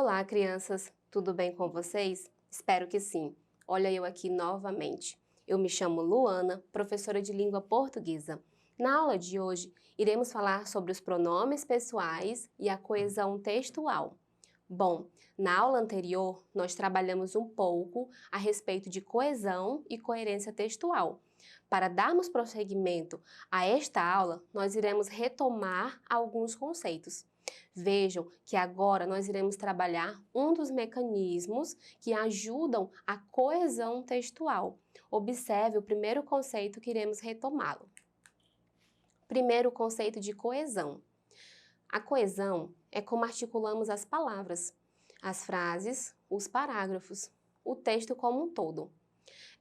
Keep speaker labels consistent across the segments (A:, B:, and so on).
A: Olá, crianças! Tudo bem com vocês? Espero que sim. Olha eu aqui novamente. Eu me chamo Luana, professora de língua portuguesa. Na aula de hoje, iremos falar sobre os pronomes pessoais e a coesão textual. Bom, na aula anterior, nós trabalhamos um pouco a respeito de coesão e coerência textual. Para darmos prosseguimento a esta aula, nós iremos retomar alguns conceitos. Vejam que agora nós iremos trabalhar um dos mecanismos que ajudam a coesão textual. Observe o primeiro conceito que iremos retomá-lo. Primeiro conceito de coesão. A coesão é como articulamos as palavras, as frases, os parágrafos, o texto como um todo.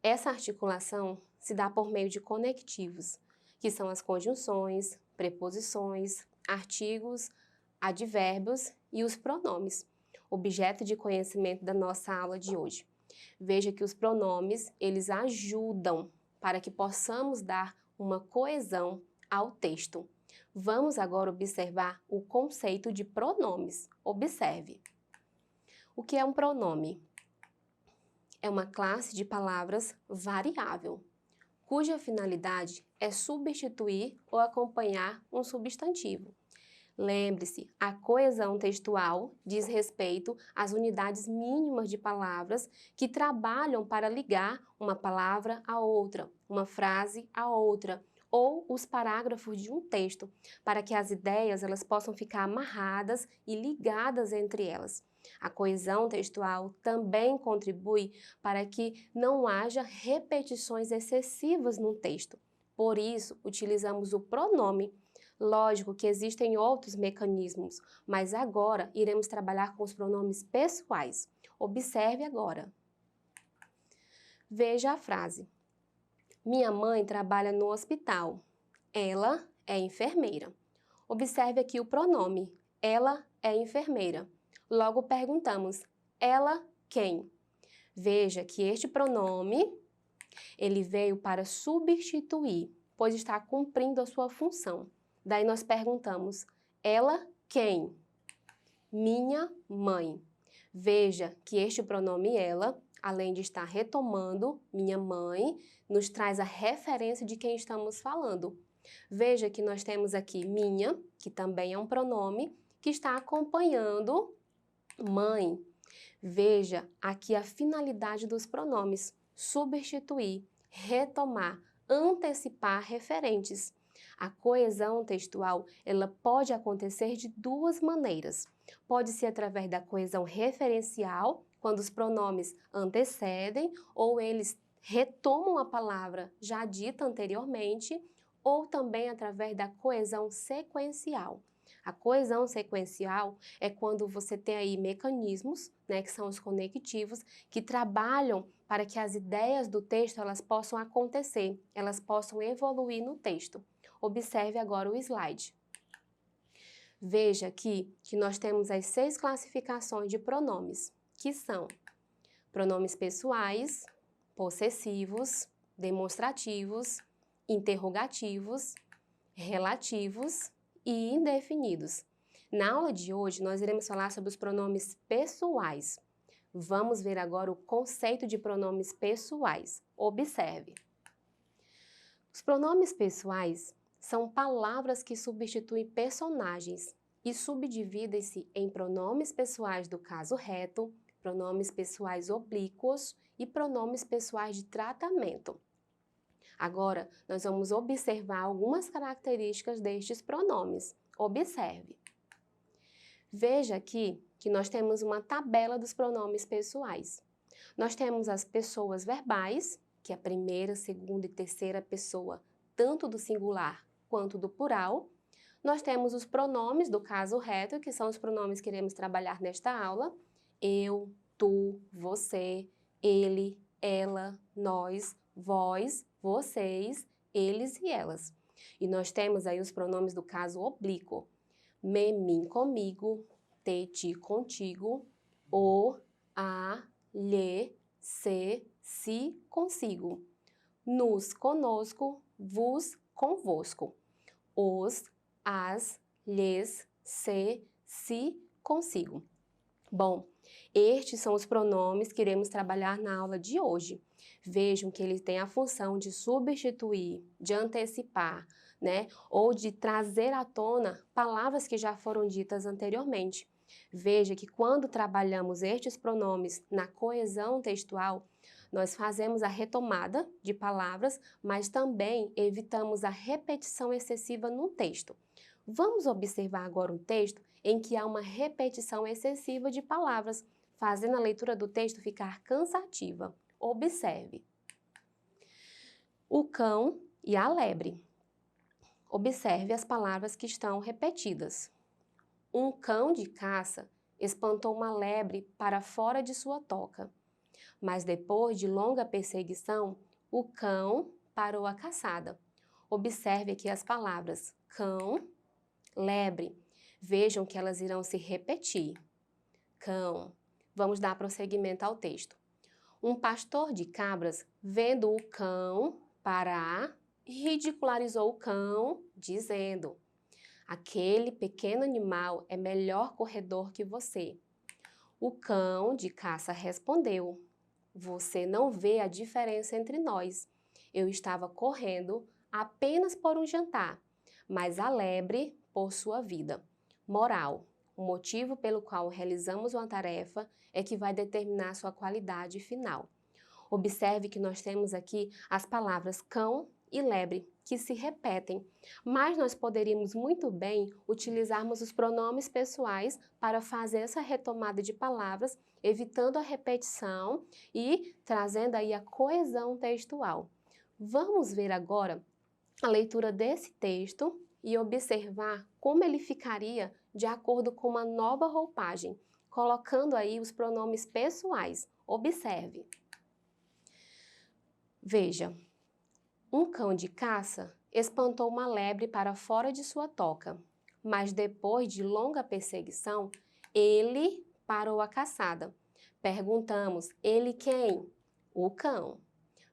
A: Essa articulação se dá por meio de conectivos, que são as conjunções, preposições, artigos, advérbios e os pronomes, objeto de conhecimento da nossa aula de hoje. Veja que os pronomes, eles ajudam para que possamos dar uma coesão ao texto. Vamos agora observar o conceito de pronomes. Observe. O que é um pronome? É uma classe de palavras variável, cuja finalidade é substituir ou acompanhar um substantivo. Lembre-se, a coesão textual diz respeito às unidades mínimas de palavras que trabalham para ligar uma palavra a outra, uma frase a outra, ou os parágrafos de um texto, para que as ideias elas possam ficar amarradas e ligadas entre elas. A coesão textual também contribui para que não haja repetições excessivas no texto. Por isso, utilizamos o pronome. Lógico que existem outros mecanismos, mas agora iremos trabalhar com os pronomes pessoais. Observe agora. Veja a frase. Minha mãe trabalha no hospital. Ela é enfermeira. Observe aqui o pronome. Ela é enfermeira. Logo perguntamos, ela quem? Veja que este pronome, ele veio para substituir, pois está cumprindo a sua função. Daí nós perguntamos, ela quem? Minha mãe. Veja que este pronome ela, além de estar retomando minha mãe, nos traz a referência de quem estamos falando. Veja que nós temos aqui minha, que também é um pronome, que está acompanhando mãe. Veja aqui a finalidade dos pronomes, substituir, retomar, antecipar referentes. A coesão textual, ela pode acontecer de duas maneiras. Pode ser através da coesão referencial, quando os pronomes antecedem ou eles retomam a palavra já dita anteriormente, ou também através da coesão sequencial. A coesão sequencial é quando você tem aí mecanismos, que são os conectivos, que trabalham para que as ideias do texto elas possam acontecer, elas possam evoluir no texto. Observe agora o slide. Veja aqui que nós temos as 6 classificações de pronomes, que são pronomes pessoais, possessivos, demonstrativos, interrogativos, relativos e indefinidos. Na aula de hoje, nós iremos falar sobre os pronomes pessoais. Vamos ver agora o conceito de pronomes pessoais. Observe. Os pronomes pessoais são palavras que substituem personagens e subdividem-se em pronomes pessoais do caso reto, pronomes pessoais oblíquos e pronomes pessoais de tratamento. Agora, nós vamos observar algumas características destes pronomes. Observe. Veja aqui que nós temos uma tabela dos pronomes pessoais. Nós temos as pessoas verbais, que é a primeira, segunda e terceira pessoa, tanto do singular quanto do plural. Nós temos os pronomes do caso reto, que são os pronomes que iremos trabalhar nesta aula. Eu, tu, você, ele, ela, nós, vós, vocês, eles e elas. E nós temos aí os pronomes do caso oblíquo. Me, mim, comigo, te, ti, contigo, o, a, lhe, se, si, consigo. Nos, conosco, vos, convosco. Os, as, lhes, se, si, consigo. Bom, estes são os pronomes que iremos trabalhar na aula de hoje. Vejam que ele tem a função de substituir, de antecipar, né? Ou de trazer à tona palavras que já foram ditas anteriormente. Veja que quando trabalhamos estes pronomes na coesão textual, nós fazemos a retomada de palavras, mas também evitamos a repetição excessiva no texto. Vamos observar agora um texto em que há uma repetição excessiva de palavras, fazendo a leitura do texto ficar cansativa. Observe. O cão e a lebre. Observe as palavras que estão repetidas. Um cão de caça espantou uma lebre para fora de sua toca. Mas depois de longa perseguição, o cão parou a caçada. Observe aqui as palavras cão, lebre. Vejam que elas irão se repetir. Cão. Vamos dar prosseguimento ao texto. Um pastor de cabras, vendo o cão parar, ridicularizou o cão, dizendo: aquele pequeno animal é melhor corredor que você. O cão de caça respondeu: você não vê a diferença entre nós. Eu estava correndo apenas por um jantar, mas a lebre por sua vida. Moral: o motivo pelo qual realizamos uma tarefa é que vai determinar sua qualidade final. Observe que nós temos aqui as palavras cão e lebre, que se repetem, mas nós poderíamos muito bem utilizarmos os pronomes pessoais para fazer essa retomada de palavras, evitando a repetição e trazendo aí a coesão textual. Vamos ver agora a leitura desse texto e observar como ele ficaria de acordo com uma nova roupagem, colocando aí os pronomes pessoais. Observe. Veja, um cão de caça espantou uma lebre para fora de sua toca, mas depois de longa perseguição, ele parou a caçada. Perguntamos, ele quem? O cão.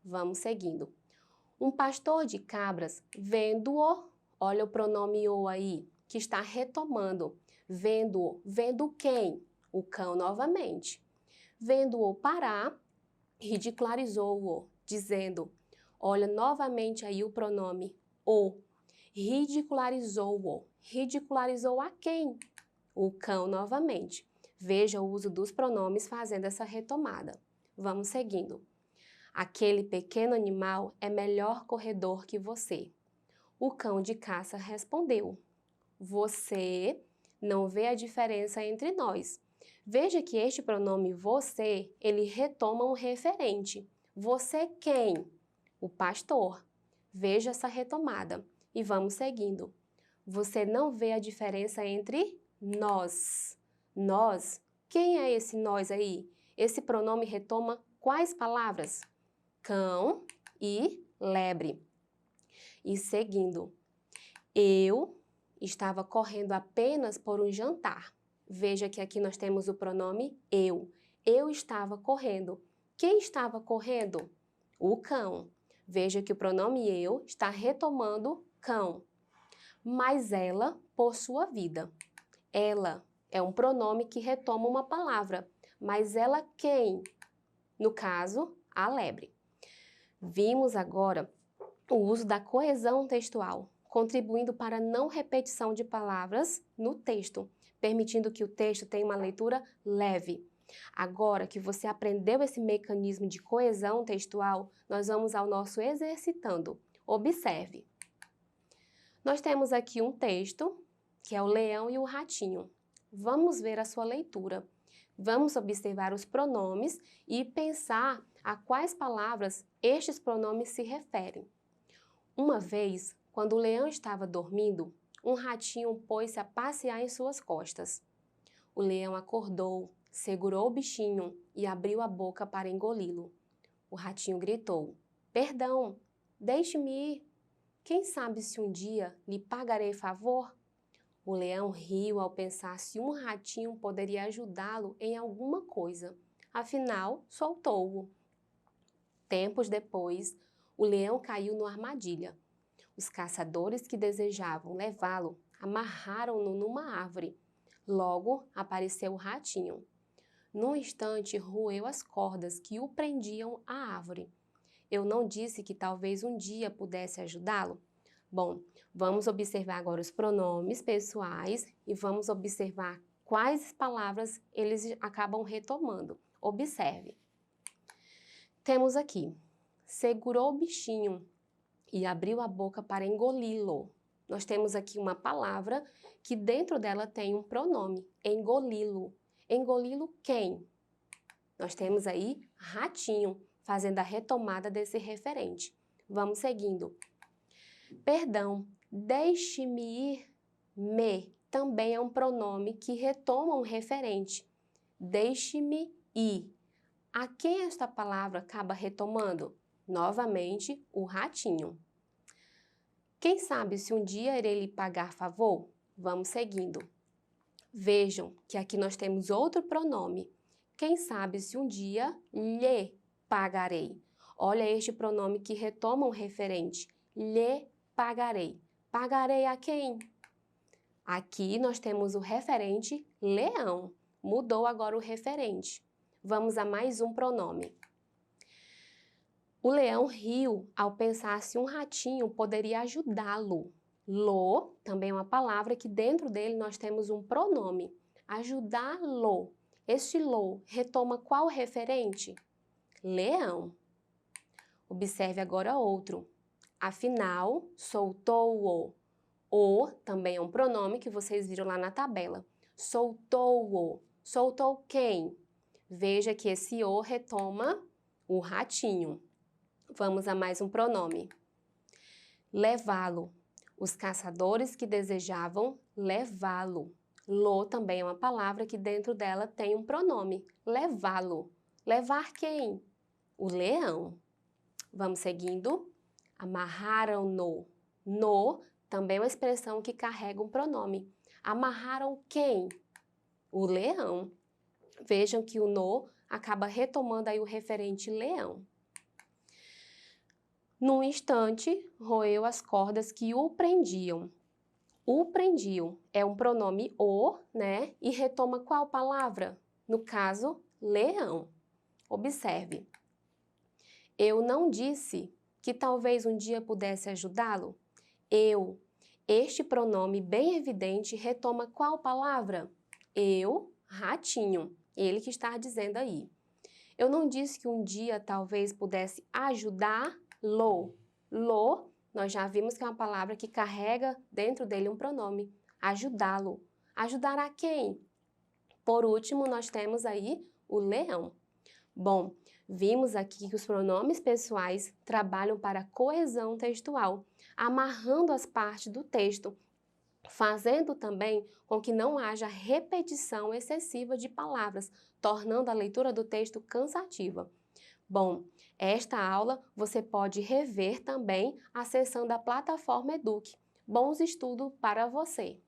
A: Vamos seguindo. Um pastor de cabras, vendo-o, olha o pronome o aí, que está retomando. Vendo-o, vendo quem? O cão novamente. Vendo-o parar, ridicularizou-o, dizendo, olha novamente aí o pronome o, ridicularizou-o. Ridicularizou a quem? O cão novamente. Veja o uso dos pronomes fazendo essa retomada. Vamos seguindo. Aquele pequeno animal é melhor corredor que você. O cão de caça respondeu, você não vê a diferença entre nós. Veja que este pronome você, ele retoma um referente. Você quem? O pastor. Veja essa retomada e vamos seguindo. Você não vê a diferença entre nós. Nós, quem é esse nós aí? Esse pronome retoma quais palavras? Cão e lebre. E seguindo, eu estava correndo apenas por um jantar. Veja que aqui nós temos o pronome eu. Eu estava correndo. Quem estava correndo? O cão. Veja que o pronome eu está retomando cão. Mas ela por sua vida. Ela é um pronome que retoma uma palavra. Mas ela quem? No caso, a lebre. Vimos agora o uso da coesão textual, contribuindo para a não repetição de palavras no texto, permitindo que o texto tenha uma leitura leve. Agora que você aprendeu esse mecanismo de coesão textual, nós vamos ao nosso exercitando. Observe. Nós temos aqui um texto, que é o leão e o ratinho. Vamos ver a sua leitura. Vamos observar os pronomes e pensar a quais palavras estes pronomes se referem. Uma vez, quando o leão estava dormindo, um ratinho pôs-se a passear em suas costas. O leão acordou, segurou o bichinho e abriu a boca para engoli-lo. O ratinho gritou, perdão, deixe-me ir. Quem sabe se um dia lhe pagarei favor? O leão riu ao pensar se um ratinho poderia ajudá-lo em alguma coisa. Afinal, soltou-o. Tempos depois, o leão caiu numa armadilha. Os caçadores que desejavam levá-lo amarraram-no numa árvore. Logo apareceu o ratinho. Num instante, roeu as cordas que o prendiam à árvore. Eu não disse que talvez um dia pudesse ajudá-lo? Bom, vamos observar agora os pronomes pessoais e vamos observar quais palavras eles acabam retomando. Observe. Temos aqui, segurou o bichinho e abriu a boca para engoli-lo. Nós temos aqui uma palavra que dentro dela tem um pronome, engoli-lo. Engoli-lo quem? Nós temos aí ratinho, fazendo a retomada desse referente. Vamos seguindo. Perdão, deixe-me ir, me, também é um pronome que retoma um referente. Deixe-me ir. A quem esta palavra acaba retomando? Novamente, o ratinho. Quem sabe se um dia irei lhe pagar favor? Vamos seguindo. Vejam que aqui nós temos outro pronome. Quem sabe se um dia lhe pagarei? Olha este pronome que retoma um referente. Lhe pagarei. Pagarei a quem? Aqui nós temos o referente leão. Mudou agora o referente. Vamos a mais um pronome. O leão riu ao pensar se um ratinho poderia ajudá-lo. Lo também é uma palavra que dentro dele nós temos um pronome. Ajudá-lo. Este lo retoma qual referente? Leão. Observe agora outro. Afinal, soltou-o. O também é um pronome que vocês viram lá na tabela. Soltou-o. Soltou quem? Veja que esse o retoma o ratinho. Vamos a mais um pronome. Levá-lo. Os caçadores que desejavam levá-lo. Lo também é uma palavra que dentro dela tem um pronome. Levá-lo. Levar quem? O leão. Vamos seguindo. Amarraram-no. No também é uma expressão que carrega um pronome. Amarraram quem? O leão. Vejam que o no acaba retomando aí o referente leão. Num instante, roeu as cordas que o prendiam. O prendiam é um pronome o, né? E retoma qual palavra? No caso, leão. Observe. Eu não disse que talvez um dia pudesse ajudá-lo? Eu. Este pronome bem evidente retoma qual palavra? Eu, ratinho. Ele que está dizendo aí. Eu não disse que um dia talvez pudesse ajudá-lo. Lo, nós já vimos que é uma palavra que carrega dentro dele um pronome. Ajudá-lo. Ajudar a quem? Por último, nós temos aí o leão. Bom, vimos aqui que os pronomes pessoais trabalham para a coesão textual, amarrando as partes do texto, fazendo também com que não haja repetição excessiva de palavras, tornando a leitura do texto cansativa. Bom, esta aula você pode rever também acessando a plataforma Eduque. Bons estudos para você!